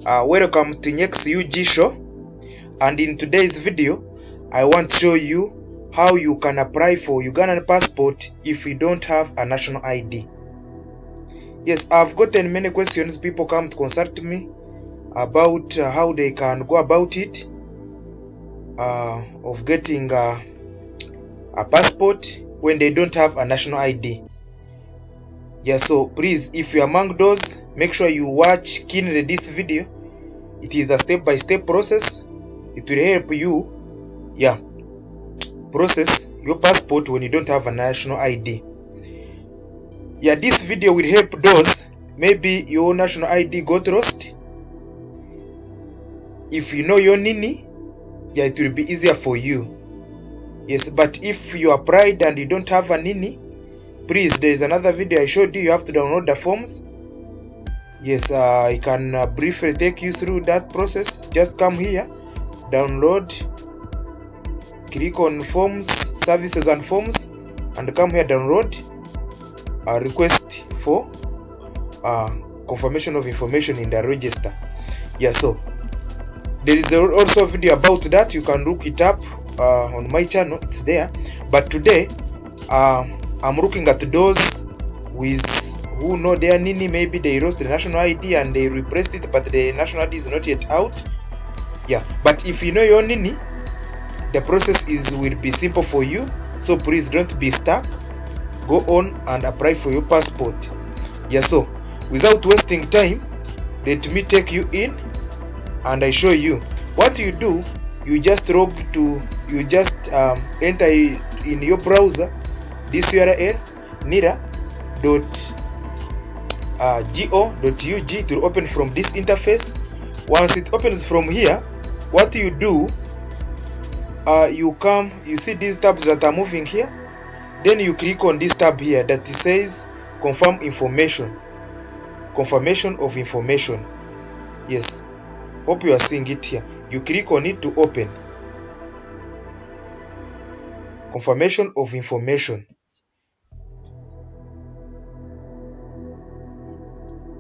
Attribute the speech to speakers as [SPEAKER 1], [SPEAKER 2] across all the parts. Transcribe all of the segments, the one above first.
[SPEAKER 1] Welcome to Tinyex UG show, and in today's video I want to show you how you can apply for Ugandan passport if you don't have a national ID. Yes, I've gotten many questions. People come to consult me about how they can go about it of getting a passport when they don't have a national ID. Yeah, so please, if you're among those, make sure you watch keenly this video. It is a step-by-step process. It will help you, process your passport when you don't have a national ID. Yeah, this video will help those maybe your national ID got lost. If you know your NINI, it will be easier for you. Yes, but if you applied and you don't have a NINI, please, there is another video I showed you. You have to download the forms. Yes, I can briefly take you through that process. Just come here, download, click on forms, services and forms, and come here, download, request for confirmation of information in the register. Yeah, so there is also a video about that. You can look it up on my channel. It's there. But today I'm looking at those who know their NINI. Maybe they lost the national ID and they replaced it, but the national ID is not yet out. Yeah, but if you know your NINI, the process will be simple for you. So please don't be stuck. Go on and apply for your passport. Yeah, so without wasting time, let me take you in and I show you what you do. You just enter in your browser this URL nira.go.ug to open from this interface. Once it opens from here, what you do, you see these tabs that are moving here, then you click on this tab here that says confirm confirmation of information. Yes, hope you are seeing it here. You click on it to open confirmation of information.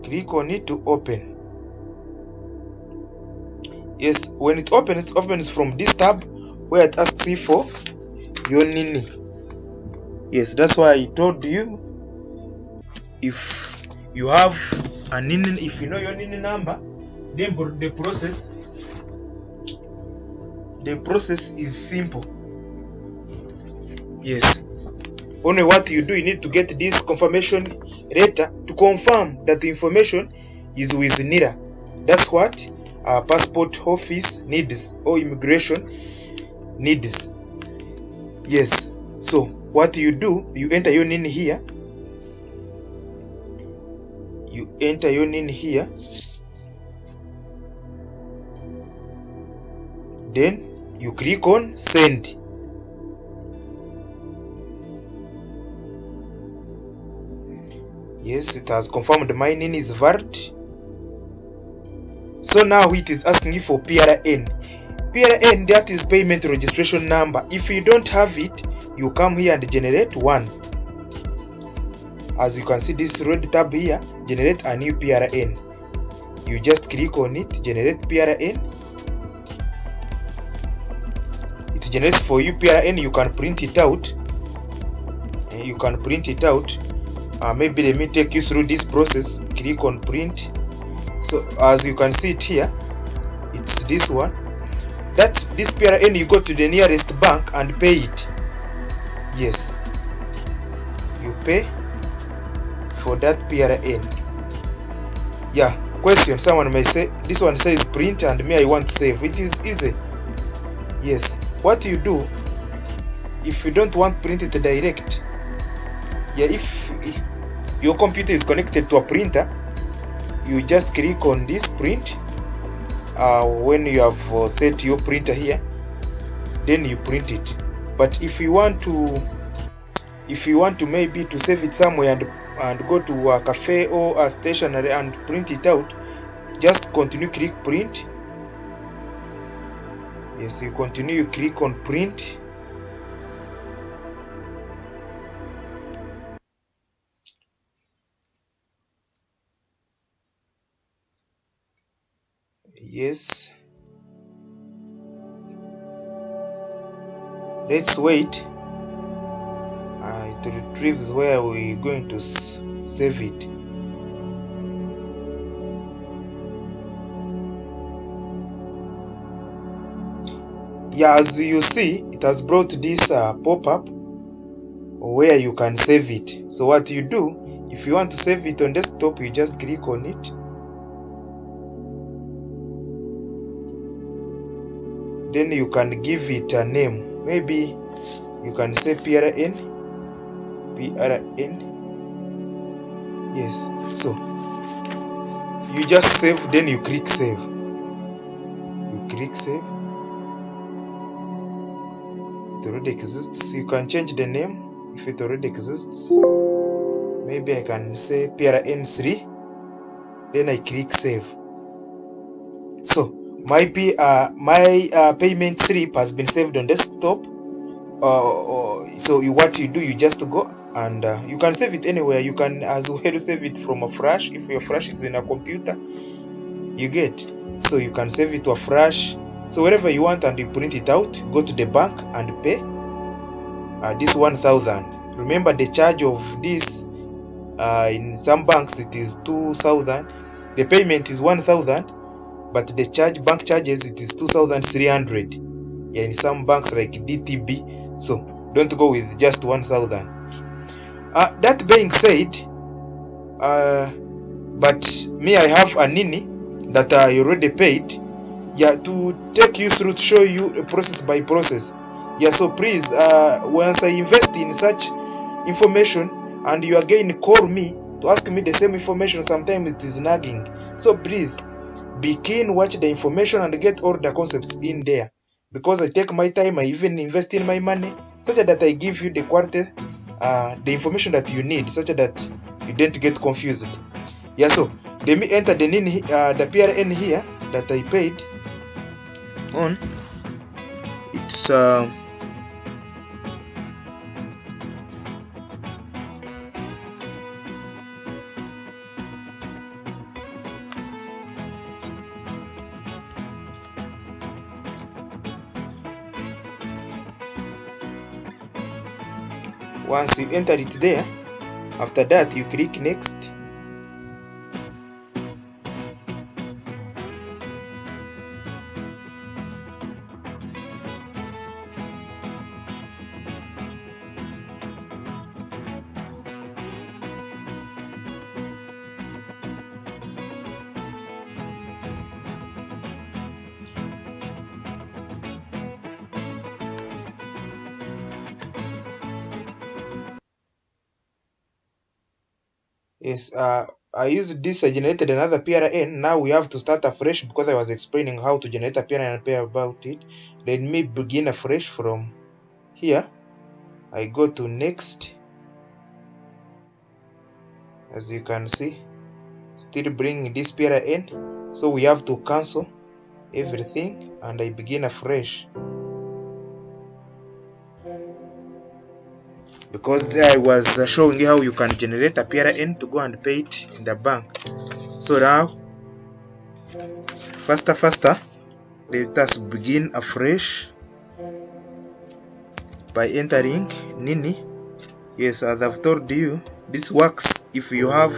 [SPEAKER 1] Click on it to open. Yes, when it opens from this tab where it asks you for your NINI. Yes, that's why I told you, if you have a NINI, if you know your NINI number, then the process is simple. Yes, only what you do, you need to get this confirmation letter to confirm that the information is with NIRA. That's what our passport office needs, or immigration needs. Yes, so what you do, you enter your NINI here. You enter your NINI here. Then you click on send. Yes, it has confirmed my NINI is valid. So now it is asking you for PRN. PRN, that is payment registration number. If you don't have it, you come here and generate one. As you can see, this red tab here, generate a new PRN. You just click on it, generate PRN. It generates for you PRN. You can print it out. Maybe let me take you through this process. Click on print. So as you can see it here, it's this one. That's this PRN. You go to the nearest bank and pay it. Yes, you pay for that PRN. Yeah, question. Someone may say this one says print and me I want to save. It is easy. Yes, what you do, if you don't want printed direct, if your computer is connected to a printer, you just click on this print. When you have set your printer here, then you print it. But if you want to maybe to save it somewhere and go to a cafe or a stationery and print it out, just continue, click print. Yes, you continue, you click on print. Yes, let's wait. It retrieves where we're going to save it. Yeah, as you see, it has brought this pop-up where you can save it. So what you do, if you want to save it on desktop, you just click on it. Then you can give it a name. Maybe you can say PRN. Yes, so you just save, then you click save. You click save. It already exists. You can change the name if it already exists. Maybe I can say PRN3. Then I click save. So my payment slip has been saved on desktop. So what you do, you just go and you can save it anywhere. You can as well save it from a flash if your flash is in a computer. You get, so you can save it to a flash. So wherever you want, and you print it out. Go to the bank and pay this 1,000. Remember the charge of this. In some banks it is 2,000. The payment is 1,000, but the bank charges, it is 2,300. Yeah, in some banks like DTB. So don't go with just 1,000. That being said, but me, I have a nini that I already paid. Yeah, to take you through, to show you process by process. Yeah, so please, once I invest in such information and you again call me to ask me the same information, sometimes it is nagging. So please be keen, watch the information and get all the concepts in there, because I take my time, I even invest in my money, such that I give you the quality, the information that you need, such that you don't get confused. Yeah, so let me enter the NIN, the PRN here that I paid on. It's once you enter it there, after that you click next. Yes, I used this, I generated another PRN. Now we have to start afresh because I was explaining how to generate a PRN and pay about it. Let me begin afresh from here. I go to next. As you can see, still bringing this PRN. So we have to cancel everything and I begin afresh. Because there I was showing you how you can generate a PRN to go and pay it in the bank. So now, faster, let us begin afresh by entering Nini. Yes, as I've told you, this works if you have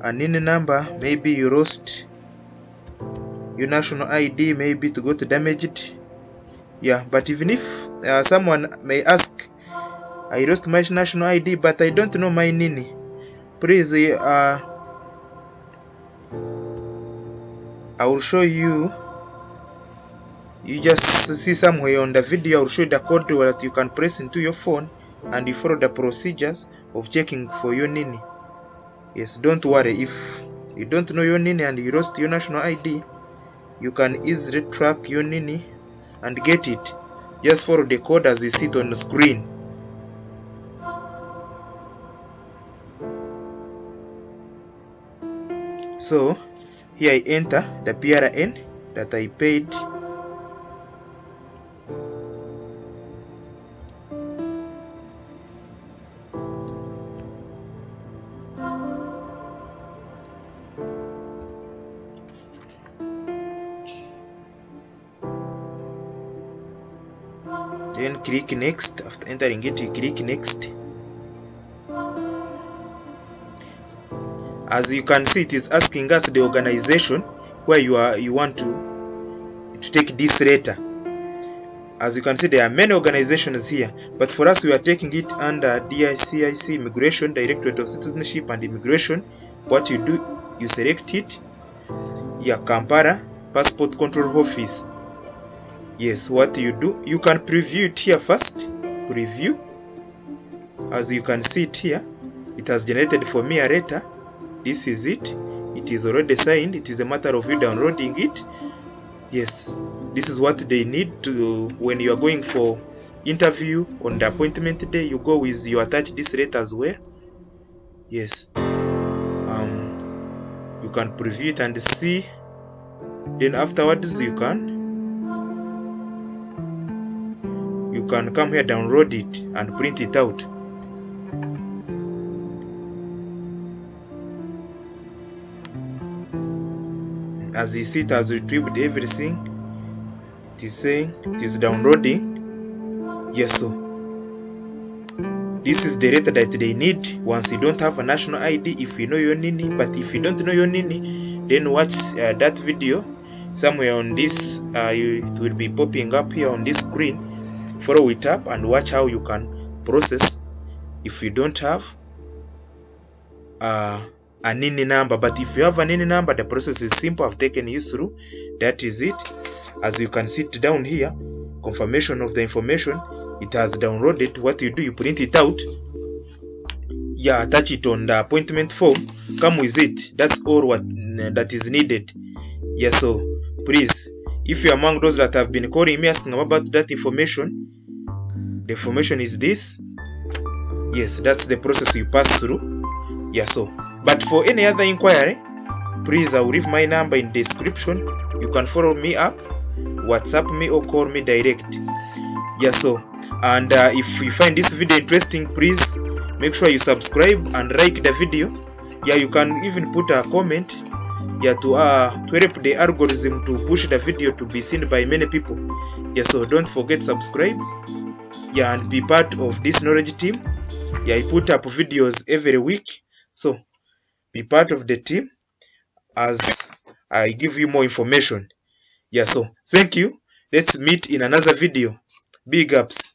[SPEAKER 1] a Nini number. Maybe you lost your national ID, maybe to go to damaged. Yeah, but even if someone may ask, I lost my national ID but I don't know my Nini, please, I will show you. You just see somewhere on the video, I will show you the code that you can press into your phone and you follow the procedures of checking for your Nini. Yes, don't worry, if you don't know your Nini and you lost your national ID, you can easily track your Nini and get it. Just follow the code as you see it on the screen. So here I enter the PRN that I paid. Then click next. After entering it, you click next. As you can see, it is asking us the organization where you want to take this letter. As you can see, there are many organizations here, but for us, we are taking it under DICIC, Immigration, Directorate of Citizenship and Immigration. What you do, you select it. Yeah, Kampala Passport Control Office. Yes, what you do, you can preview it here first. Preview. As you can see it here, it has generated for me a letter. This is it. It is already signed. It is a matter of you downloading it. Yes, this is what they need to when you are going for interview on the appointment day. You go with, you attach this letter as well. Yes, you can preview it and see. Then afterwards you can come here, download it and print it out. As you see, it has retrieved everything. It is saying it is downloading. Yes, so this is the letter that they need once you don't have a national ID, if you know your NINI. But if you don't know your NINI, then watch that video somewhere on this. It will be popping up here on this screen. Follow it up and watch how you can process if you don't have a NINI number. But if you have a NINI number, the process is simple. I've taken you through. That is it. As you can see it down here, confirmation of the information. It has downloaded. What you do, you print it out. Yeah, attach it on the appointment form. Come with it. That's all what that is needed. Yeah, so please, if you're among those that have been calling me asking about that information, the information is this. Yes, that's the process you pass through. Yeah, so but for any other inquiry, please, I will leave my number in the description. You can follow me up, WhatsApp me or call me direct. Yeah, so and if you find this video interesting, please make sure you subscribe and like the video. Yeah, you can even put a comment, yeah, to help the algorithm to push the video to be seen by many people. Yeah, so don't forget subscribe, yeah, and be part of this knowledge team. Yeah, I put up videos every week, so be part of the team as I give you more information. Yeah, so thank you. Let's meet in another video. Big ups.